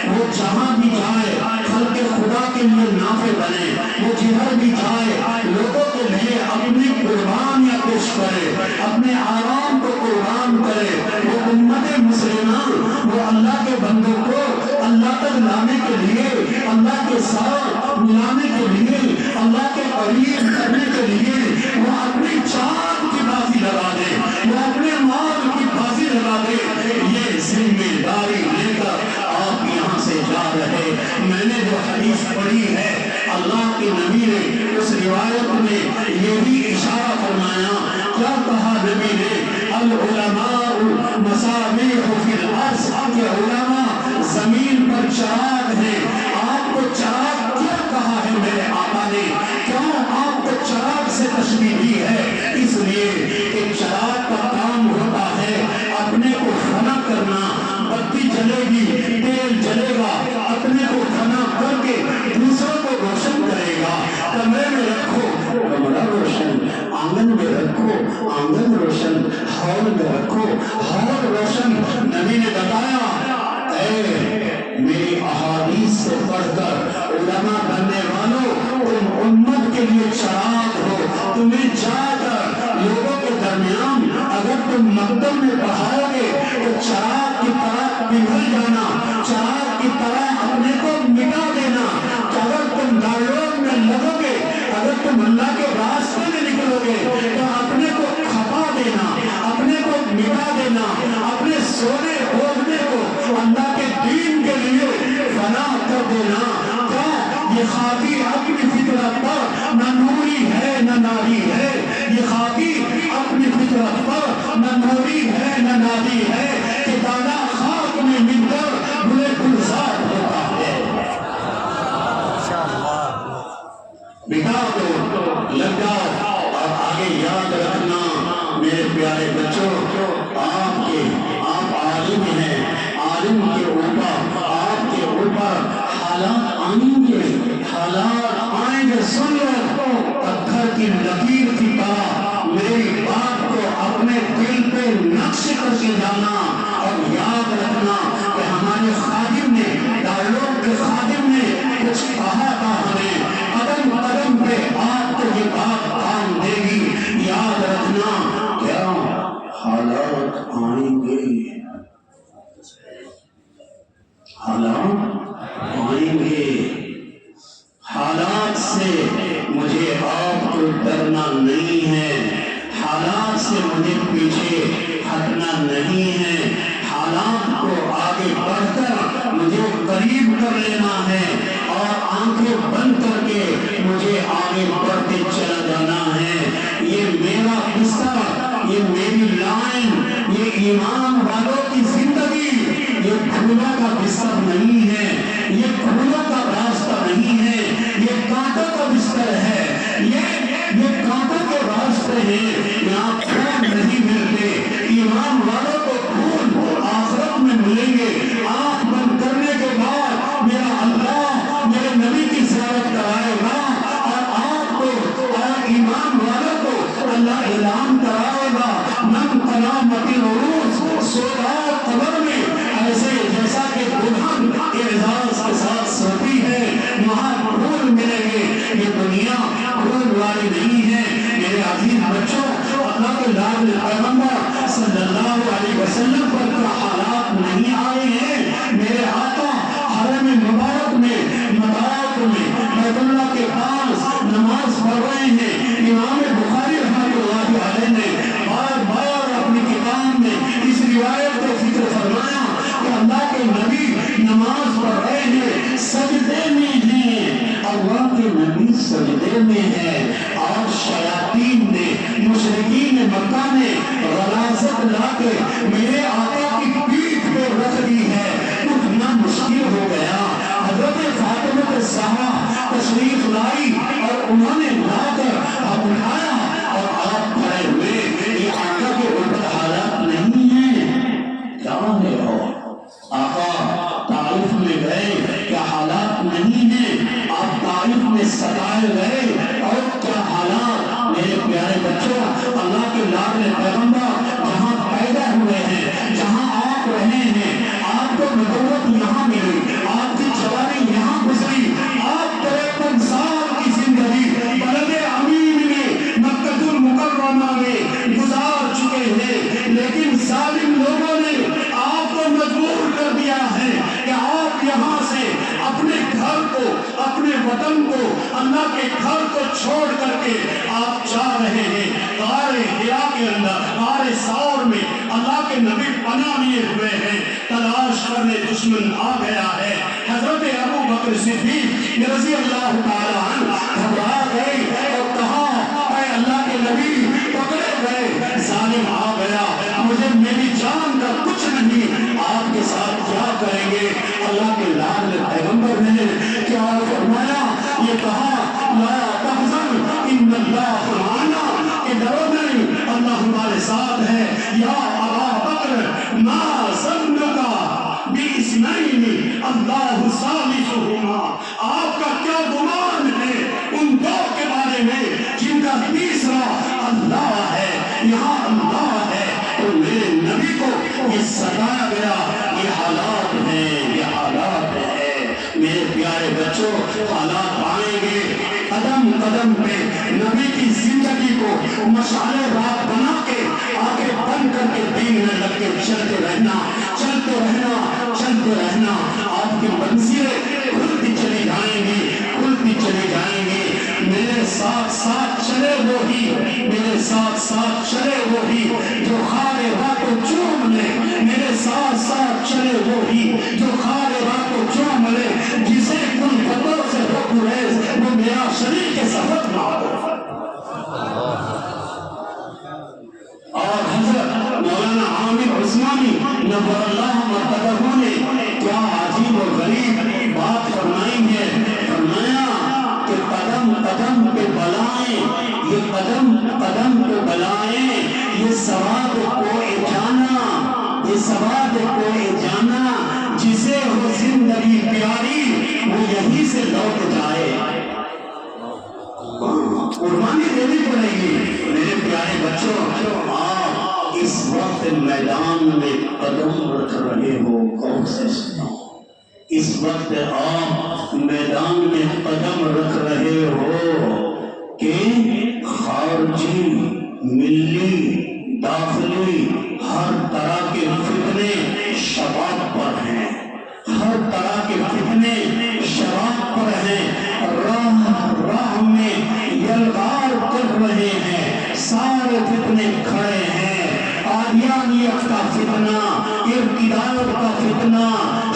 وہ جہاں بھی جائے خلق خدا کے لیے نافع بنے، وہ جدھر بھی جائے لوگوں کے لیے اپنی قربانیاں پیش کرے، اپنے آرام کو قربان کرے۔ وہ امت مسلمہ، وہ اللہ کے بندوں کو اللہ تک لانے کے لیے، اللہ کے ساتھ ملانے کے لیے، اللہ کے قریب کرنے کے لیے وہ اپنی جان کی بازی لگا دے، وہ اپنے مال کی بازی لگا دے۔ یہ ذمہ داری لے کر آپ یہاں سے جا رہے۔ میں نے جو حدیث پڑھی ہے، اللہ کے نبی نے اس روایت میں یہ بھی اشارہ فرمایا، کیا کہا نبی نے؟ العلماء مصابیح فی الارض، کہ علماء زمین پر چراغ ہیں۔ آپ کو چراغ کیا کہا ہے میرے آقا نے؟ کیوں آپ کو چراغ سے تشبیہ دی ہے؟ اس لیے کہ چراغ کا کام ہوتا ہے اپنے کو فنا کرنا، بتی جلے گی، تیل جلے گا، اپنے کو فنا کر کے دوسروں کو روشن کرے گا۔ کمرے میں رکھو، کمرہ روشن، آنگن میں رکھو، آنگن روشن، ہال میں رکھو، ہال روشن۔ نبی نے بتایا، اے میری احادیث سے پڑھ کر علماء بننے والوں، تم امت کے لیے چراغ ہو۔ تمہیں جا کر لوگوں کے درمیان اگر تم مکتب میں پڑھاؤ گے تو چراغ کی طرح پگھل جانا، چراغ کی طرح اپنے کو مٹا دینا۔ اگر تم ڈائیلاگ میں لگو گے، اگر تم اللہ کے راستے میں نکلو گے تو اپنے کو کھپا دینا، اپنے کو مٹا دینا، اپنے سونے اوڑھنے کو اللہ کے دین کے لیے فنا کر دینا۔ کیا یہ خاکی اپنی فطرت پر نہ نوری ہے نہ ناری ہے؟ یہ خاکی اپنی فطرت پر نہ نوری ہے نہ ناری ہے، کہ دانا خاک میں مل کر گلے گلزار ہوتا ہے۔ بٹا دو، لگ جاؤ، اور آگے یاد رکھنا میرے پیارے بچوں، آپ عالم ہیں، عالم کے اوپر، آپ کے اوپر حالات آئیں گے، حالات آئیں گے۔ سن لو، پتھر کی لکیر کی طرح میری بات کو اپنے دل پہ نقش کر کے جانا، اور یاد رکھنا کہ ہمارے خادم نے، ڈائیلاگ کے خادم نے کچھ کہا تھا ہمیں، قدم قدم پہ آپ کو یہ بات کام دے گی۔ یاد رکھنا، کیا حالات آئیں گے، حالات آئیں گے۔ حالات سے مجھے آپ کو ڈرنا نہیں ہے، حالات سے مجھے پیچھے ہٹنا نہیں ہے، حالات کو آگے بڑھ کر مجھے قریب کر لینا ہے اور آنکھیں بند کر کے مجھے آگے بڑھتے چلا جانا ہے۔ یہ میرا بستر، یہ میری لائن، یہ ایمان والوں کی زندگی یہ پھولوں کا بستر نہیں ہے، یہ پھولوں کا راستہ نہیں ہے، یہ کانٹوں کا بستر ہے، یہ کانٹوں کے راستے ہیں، یہاں پھول نہیں ملتے۔ ایمان والوں کو پھول آخرت میں ملیں گے۔ آنکھ بند کرنے کے بعد میرا اللہ میرے نبی کی زیارت کرائے گا اور آپ کو اور ایمان والوں کو اللہ اعلان کرائے گا، من قیامت العروس سودا قبر میں، ایسے جیسا کہ دلہن اعزاز کے ساتھ سوتی ہے، وہاں پھول ملیں گے۔ یہ دنیا پھول والی نہیں ہے۔ میرے عزیز بچوں، اللہ کے لاڈلے پیغمبر صلی اللہ علیہ وسلم پر کیا حالات نہیں آئے ہیں؟ میرے آقا حرم مبارک میں مطاف میں بیت اللہ کے پاس نماز پڑھ رہے ہیں۔ امام بخاری رحمۃ اللہ علیہ نے بار بار اپنی کتاب میں اس روایت کا ذکر فرمایا کہ اللہ کے نبی نماز پڑھ رہے ہیں، سجدے میں ہیں، اللہ کے نبی سجدے میں ہے، اور شیاطین نے مشرکین مکہ نے غلاظت لا کے میرے آقا کی پیٹھ پہ رکھ دی ہے۔ اٹھنا مشکل ہو گیا۔ حضرت فاطمہ الزہرا تشریف لائی اور انہوں نے لا کر اب اٹھایا اور آپ کھڑے ہوئے۔ یہ آقا کے اوپر حالات نہیں ہیں، کیا ہے ہو آقا طائف میں گئے، کیا حالات نہیں ہیں؟ آپ طائف میں ستائے گئے اور کیا حالات؟ میرے پیارے بچوں، اللہ کے لاڈلے پیغمبر جہاں پیدا ہوئے ہیں، جہاں آپ رہے ہیں، آپ کو نبوت یہاں ملی، آپ کی جوانی یہاں گزری، آپ 53 سال کی زندگی بلد امین میں مکہ المکرمہ میں گزار چکے ہیں، لیکن ظالم لوگوں نے آپ کو مجبور کر دیا ہے کہ آپ یہاں سے اپنے گھر کو، اپنے وطن کو، اللہ کے گھر کو چھوڑ کر کے آپ جا رہے ہیں۔ غار حرا کے اندر، غار ثور میں اللہ کے نبی پناہ لیے ہوئے ہیں، تلاش کرنے دشمن آ گیا ہے۔ حضرت ابو بکر صدیق رضی اللہ تعالیٰ عنہ گھبرا گئے اور کہا، اے اللہ کے نبی پکڑے گئے، ظالم آ گیا، مجھے میری جان کا کچھ نہیں، آپ کے ساتھ کیا کریں گے؟ اللہ کے لاڈلے پیغمبر نے کیا فرمایا؟ یہ کہا، لا تحزن ان اللہ معنا، کہ ڈرو نہیں، اللہ ہمارے ساتھ ہے۔ یا ابا بکر ما ظنک باثنین اللہ ثالثہما، آپ کا کیا گمان ہے ان دو کے بارے میں جن کا تیسرا اللہ ہے؟ یہاں اللہ ہے تو میرے نبی کو یہ ستایا گیا۔ یہ حالات ہیں، یہ حالات ہیں۔ میرے پیارے بچوں، حالات آئیں گے، قدم قدم پہ نبی کی زندگی کو مشعل راہ بنا کے آگے بن کر کے دین میں لگ کے چلتے رہنا، چلتے رہنا، چلتے رہنا۔ آپ کی منزلیں کھلتی چلی جائیں گی، کھلتی چلی جائیں گی۔ میرے ساتھ ساتھ چلے وہی، میرے ساتھ ساتھ چلے وہی جو خار راہ کو چوم لے، میرے ساتھ ساتھ چلے وہی جو خار راہ کو چوم لے، جسے کل فتوں سے ہو گریز وہ میرا شریک سفر نہ ہو۔ اور حضرت مولانا عامر عثمانی نور اللہ مرتبہ نے کیا عجیب و غریب بات فرمائی ہے۔ فرمایا کہ قدم قدم پہ بلائیں، یہ قدم قدم پہ بلائیں، یہ سواد کوئی جانا، یہ سواد کوئی جانا، جسے ہو زندگی پیاری وہ یہیں سے لوٹ جائے۔ قربانی دینی پڑے گی۔ میرے پیارے بچوں، آپ اس وقت میدان میں قدم رکھ رہے ہو، غور سے سنو۔ اس وقت آپ میدان میں قدم رکھ رہے ہو کہ خارجی، ملی، داخلی ہر طرح کے فتنے شباب پر ہیں، ہر طرح کے فتنے شباب پر ہیں۔ راہ میں یلغار کر رہے ہیں، سارے فتنے کھڑے ہیں۔ کا فتنہ، ارتداد کا فتنہ،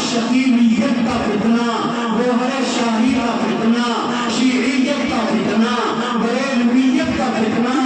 شکیلیت کا فتنہ، گوہر شاہی کا فتنہ، شیعیت کا فتنہ، بریلویت کا فتنہ،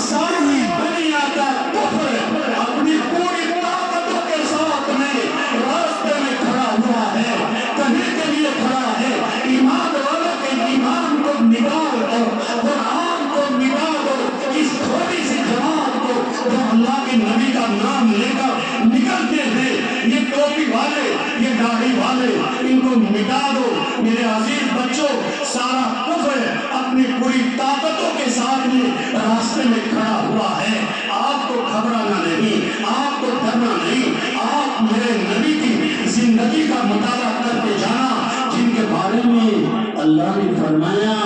ساری دنیا کا کفر اپنی پوری طاقتوں کے ساتھ میں راستے میں کھڑا ہوا ہے، کہیں کے لیے کھڑا ہے ایمان والوں کے ایمان کو مٹا دو، قرآن کو مٹا دو، اس تھوڑی سی جماعت کو جو اللہ کے نبی کا نام لے کر نکلتے ہیں، یہ ٹوپی والے، یہ داڑھی والے، ان کو مٹا دو۔ میرے عزیز بچوں، سارا کفر اپنی پوری طاقتوں کے ساتھ میں راستے میں کھڑا ہوا ہے، آپ کو گھبرانا نہیں، آپ کو ڈرنا نہیں، آپ میرے نبی کی زندگی کا مطالعہ کرتے جانا، جن کے بارے میں اللہ نے فرمایا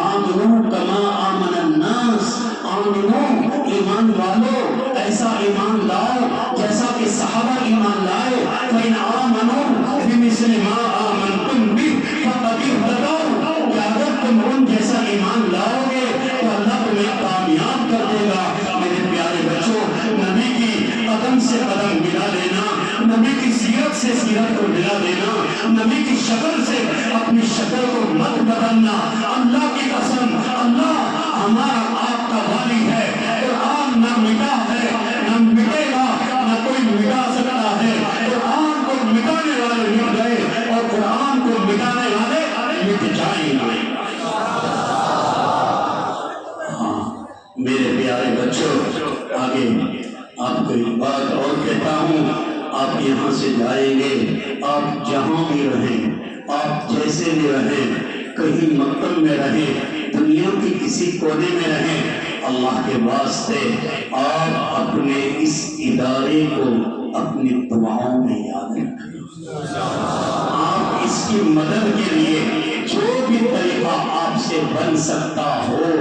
آمنو کما آمن الناس، آمنو ایمان والو ایسا ایمان لاؤ جیسا کہ صحابہ ایمان لائے، فَإِنْ آمَنُوا بِمِثْلِ مَا آمَنْتُمْ بِهِ فَقَدِ اهْتَدَوْا، کہ اگر تم ان جیسا ایمان لاؤ گے تو اللہ تمہیں کامیاب کر دے گا۔ میرے پیارے بچوں، نبی کی قدم سے قدم ملا لینا، نبی کی سیرت سے سیرت کو ملا دینا، نبی کی شکل سے اپنی شکل کو مت بدلنا۔ اللہ کی قسم، اللہ ہمارا آپ کا والی ہے، قرآن نہ مٹا ہے، نہ مٹے گا، نہ کوئی مٹا سکتا ہے۔ قرآن کو مٹانے والے مٹ گئے اور قرآن کو مٹانے والے مٹ جائیں گے۔ میرے پیارے بچوں، آگے آپ کو ایک بات اور کہتا ہوں، آپ یہاں سے جائیں گے، آپ جہاں بھی رہیں، آپ جیسے بھی رہیں، کہیں مکتب میں رہیں، دنیا کے کسی کونے میں رہیں، اللہ کے واسطے آپ اپنے اس ادارے کو اپنی دعاؤں میں یاد رکھیں۔ آپ اس کی مدد کے لیے جو بھی طریقہ آپ سے بن سکتا ہو،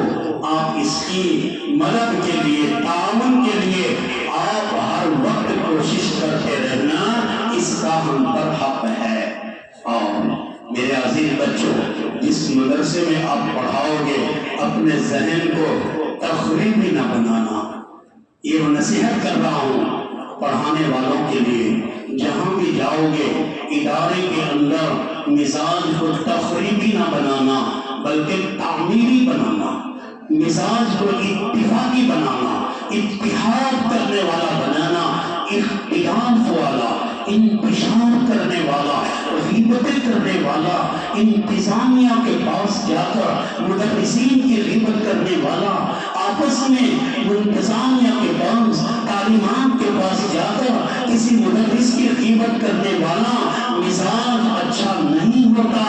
آپ اس کی مدد کے لیے، تعاون کے لیے آپ ہر وقت کوشش کرتے رہنا، اس کا ہم پر حق ہے۔ اور میرے عزیز بچوں، جس مدرسے میں آپ پڑھاؤ گے، اپنے ذہن کو تخریبی نہ بنانا۔ یہ نصیحت کر رہا ہوں پڑھانے والوں کے لیے، جہاں بھی جاؤ گے ادارے کے اندر مزاج کو تخریبی نہ بنانا بلکہ تعمیری بنانا، مزاج کو اتفاقی بنانا، اتحاد کرنے والا بنانا، اختلاف والا، انتشار کرنے والا، غیبتیں کرنے والا، انتظامیہ کے پاس جا کر مدرسین کی غیبت کرنے والا، آپس میں انتظامیہ کے پاس، تعلیمات کے پاس جا کر کسی مدرس کی غیبت کرنے والا مزاج اچھا نہیں ہوتا۔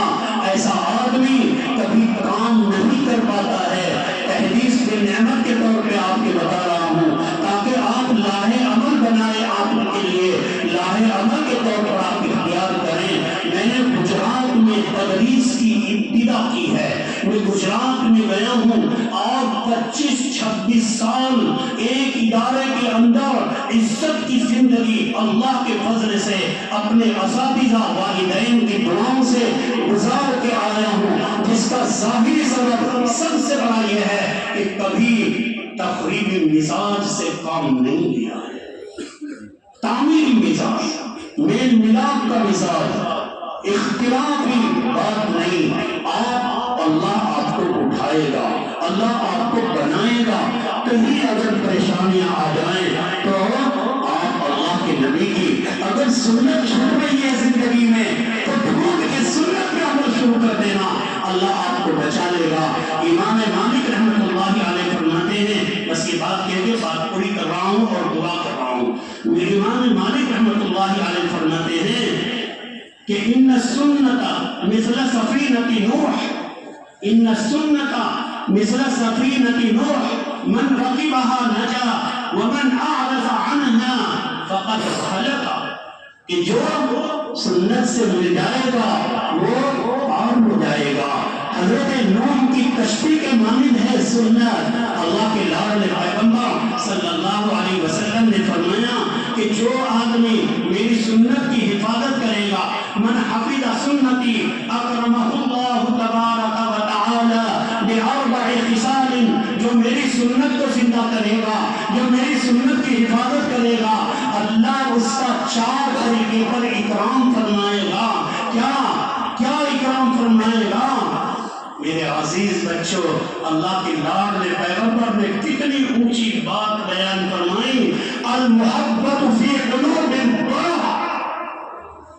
ایسا آدمی کبھی کام نہیں کر پاتا ہے۔ تحدیث کی نعمت کے طور پہ آپ کے بتا رہا ہوں تاکہ آپ لاہے عمل بنائے، آپ کے لیے لاہے عمل کے طور پر آپ اختیار کریں۔ میں نے گجرات میں تدریس کی ابتدا کی ہے، میں گجرات میں گیا ہوں اور 25-26 سال ایک ادارے کے اندر عزت کی زندگی اللہ کے فضل سے اپنے اساتذہ والدین کی دعاؤں سے گزار کے آیا ہوں، جس کا ظاہری سبب سب سے بڑا یہ ہے کہ کبھی تخریبی مزاج سے کام نہیں لیا ہے۔ تعمیری مزاج، میل ملاپ کا مزاج، اختلافی بات نہیں۔ اللہ آپ کو اٹھائے گا، اللہ آپ کو بنائے گا۔ کہیں اگر پریشانیاں آ جائیں تو آپ اللہ کے نبی کی اگر سنت چھوٹ رہی ہے زندگی میں تو ڈھونڈ کے سنت پہ عمل شروع کر دینا، اللہ آپ کو بچا لے گا۔ امام مالک رحمۃ اللہ علیہ فرماتے ہیں، بس یہ بات کہہ کے بات پوری کر رہا ہوں اور دعا کر رہا ہوں۔ امام مالک رحمۃ اللہ علیہ فرماتے ہیں کہ ان السنت مثل سفینۃ نوح، ان السنت مثل سفینۃ نوح، من رکبها نجا ومن اعرض عنها فقد هلك، کہ جو سنت سے مل جائے گا وہ پار ہو جائے گا۔ حضرت نوح کی کشتی کے مانند ہے سنت۔ اللہ کے لاڈلے پیغمبر صلی اللہ علیہ وسلم نے فرمایا کہ جو آدمی میری سنت کی حفاظت کرے گا، من حفظ سنتی اکرمہ اللہ تبارک و تعالی باربع خصال، جو میری سنت کو زندہ کرے گا، جو میری سنت کی حفاظت کرے گا، اللہ اس کا 4 طریقے پر اکرام فرمائے گا. کیا اکرام فرمائے گا؟ میرے عزیز بچوں، اللہ کے لاڈ نے پیغمبر نے کتنی اونچی بات بیان فرمائی. المحبت فی قلوب البرہ،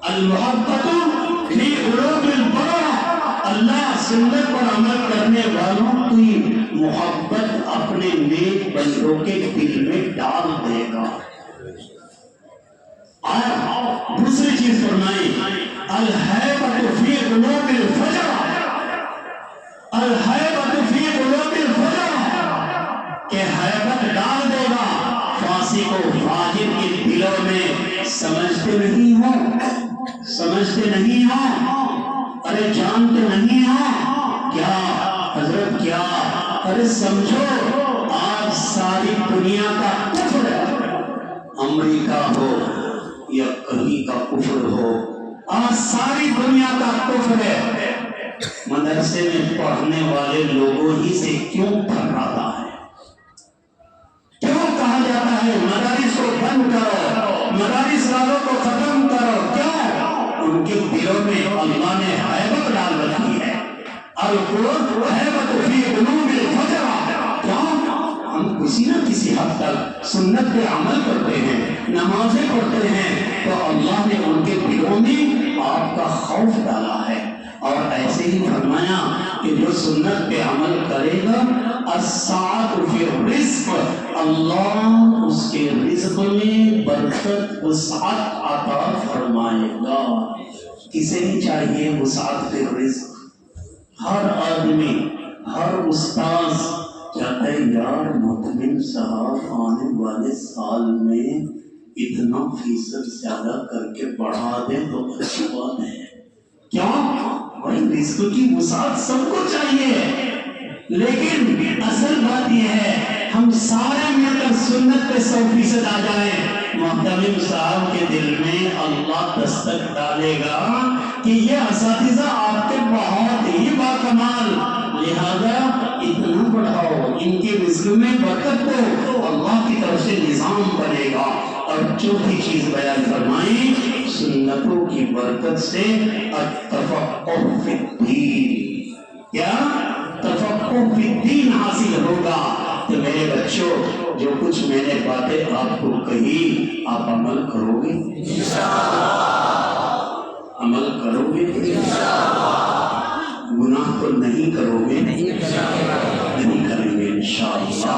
المحبت فی قلوب البرہ. اللہ سنت پر عمل کرنے والوں کی محبت اپنے نیک بندوں کے دل میں ڈال دے گا. اور دوسری چیز فرمائی الہیبۃ فی قلوب الفجر، الہیبۃ فی قلوب الفجر، کہ ہیبت ڈال دے گا فاسق و فاجر کے دلوں میں. سمجھتے نہیں ہو، سمجھتے نہیں ہو، ارے جانتے نہیں ہو کیا حضرت کیا؟ ارے سمجھو، آج ساری دنیا کا کفر، امریکہ ہو یا کہیں کا کفر ہو، آج ساری دنیا کا کفر ہے. مدرسے میں پڑھنے والے لوگوں ہی سے کیوں ٹھکراتا ہے؟ کیوں کہا جاتا ہے مدارس کو بند کرو، مدارس والوں کو ختم کرو؟ کیوں؟ ان کے دلوں میں اللہ نے ہیبت ڈال رکھی ہے. الہیبۃ فی قلوب الفجر. ہم کسی نہ کسی حد تک سنت پہ عمل کرتے ہیں، نمازیں پڑھتے ہیں، تو اللہ نے ان کے دلوں میں آپ کا خوف ڈالا ہے. اور ایسے ہی فرمایا کہ جو سنت پہ عمل کرے گا السعۃ فی الرزق، اللہ اس کے رزق میں برکت وسعت عطا فرمائے گا. کسے نہیں چاہیے وسعت فی الرزق؟ ہر آدمی، ہر استاذ چاہتا ہے یار مطمئن صاحب آنے والے سال میں اتنا فیصد زیادہ کر کے بڑھا دیں تو اچھی بات ہے. کیوں؟ بھائی رزق کی وسعت سب کو چاہیے، لیکن اصل بات یہ ہے ہم سارے مل کر سنت پہ 100% آ جائیں. محتمم صاحب کے دل میں اللہ دستک ڈالے گا کہ یہ اساتذہ آپ کے بہت ہی باکمال، لہذا اتنا بڑھاؤ، ان کے رزق میں برکت دو، اللہ کی طرف سے نظام بنے گا. اور چوتھی چیز بیان فرمائی سنتوں کی برکت سے التفقہ فی الدین. کیا تفقہ فی الدین حاصل ہوگا؟ تو میرے بچوں، جو کچھ میں نے باتیں آپ کو کہی آپ عمل کرو گے؟ عمل کرو گے؟ گناہ تو نہیں کرو گے؟ نہیں کریں گے انشاءاللہ.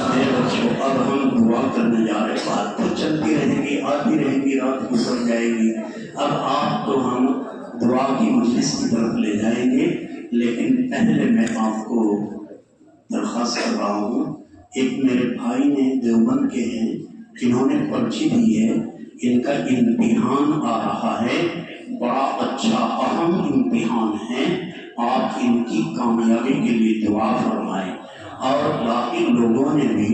میرے بچوں، اب ہم دعا کرنے جا رہے ہیں. بات تو چلتی رہے گی، آتی رہے گی، رات گزر جائے گی. اب آپ کو ہم دعا کی مجلس کی طرف لے جائیں گے، لیکن پہلے میں آپ کو درخواست کر رہا ہوں. ایک میرے بھائی نے دیوبند کے ہیں، انہوں نے پرچی دی ہے، ان کا امتحان آ رہا ہے، بڑا اچھا اہم امتحان ہے. آپ ان کی کامیابی کے لیے دعا فرمائیں. اور باقی لوگوں نے بھی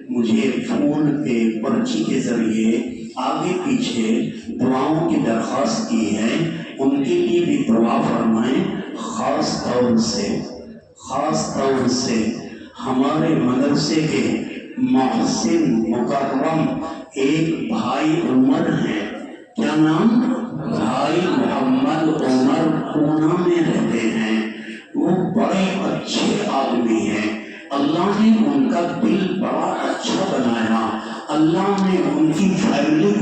مجھے فون پہ پرچی کے ذریعے آگے پیچھے دعاؤں کی درخواست کی ہے، ان کے لیے بھی دعا فرمائیں. خاص طور سے ہمارے مدرسے کے محسن مکرم ایک بھائی عمر ہیں. کیا نام؟ بھائی محمد عمر، پونا میں رہتے ہیں. وہ بڑے اچھے آدمی ہیں. اللہ نے ان کا دل بڑا اچھا بنایا. اللہ نے ان کی فیملی